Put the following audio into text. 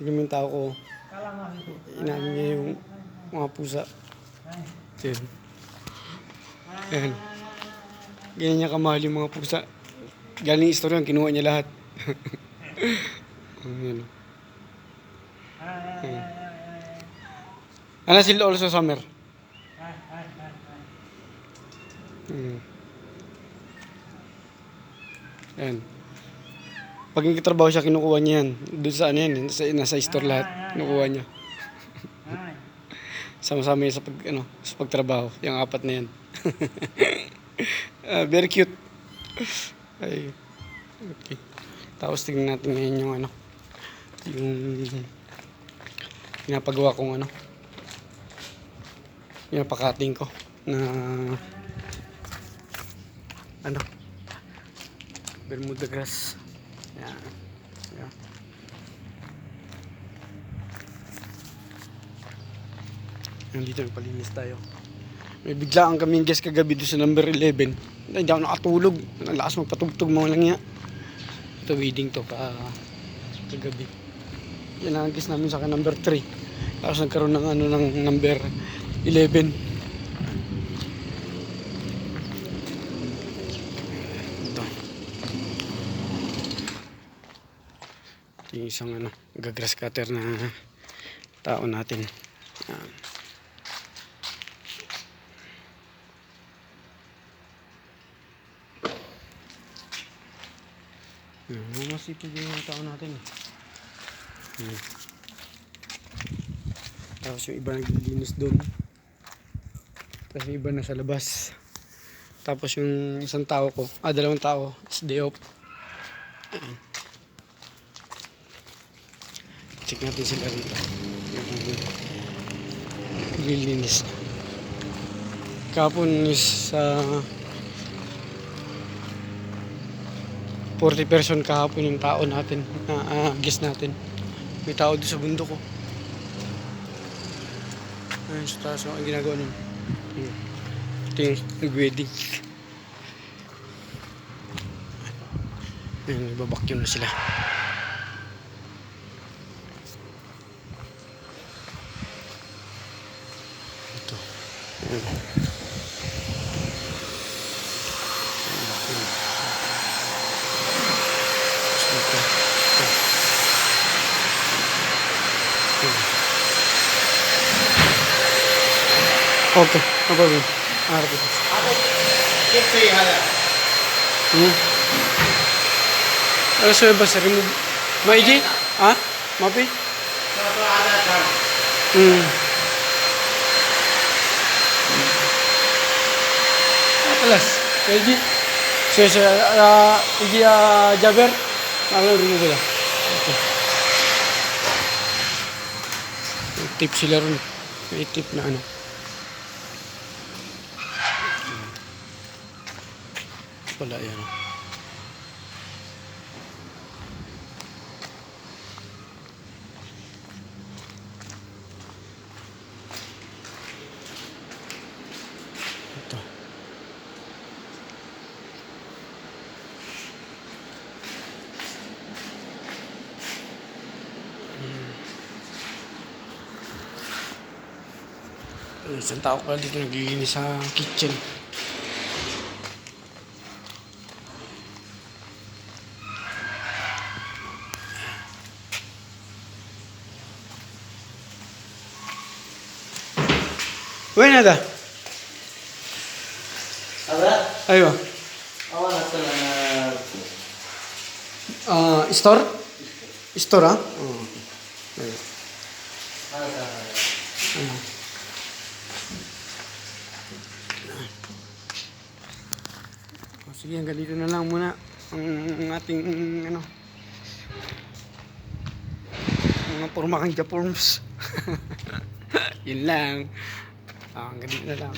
Tignan mo yung tao ko. Inamin niya yung mga pusa. Yan. Yan. Ganyan niya kamahal yung mga pusa. Galing istorya, kinuha niya lahat. Yan. Yan. Ano sila also summer? Yan. Pag nagtatrabaho siya, kinukuha niya yan. Doon sa ano yan, nasa store lahat. Kinukuha niya. Sama-sama yan sa pagtrabaho. Yung apat na yan. Very cute. Ay. Okay. Tapos tingnan natin ngayon yung yung pinapagawa kong pinapakating ko na Bermuda grass. Yan. Yan. Nandito nagpalinis tayo. May biglaan kaming guest kagabi doon sa number 11. Hindi ako nakatulog. Ang lakas magpatugtog mga lang niya. Ito wedding to kagabi. Yan ang guest namin sa akin number 3. Tapos nagkaroon ng ng number 11. Ito. Ito yung isang gagrass cutter na tao natin. Masipag yung tao natin. Tapos yung iba naglilinis doon. Tapos yung iba nasa labas. Tapos yung isang tao ko, dalawang tao, is day off. Check natin sila rito. Naglilinis. Kapon is 40 person kahapon yung tao natin, guest natin. May tao doon sa bundok ko. Ayun sa taas, ang ginagawa nun. Ito yung nag-wedding. Ayun, nagbabacuum na sila. Ito. Ayun. Okay, no problem. Ano sa bas remove? Maigi? Ha? Mapi? Alas, maigi. Igi Jaber. Ano remove ba? Okay. Tip sila ron. May tip na wala yan. Ito. Isang tao pala dito naglilinis sa kitchen. When ada? Ada? Ayo. Awal asal Store? Store ah? Oh. Ayo. ada. Sige, hanggang dito na lang muna ang ating mga pormakang Japorms. Yun lang. Hanggang dito na lang.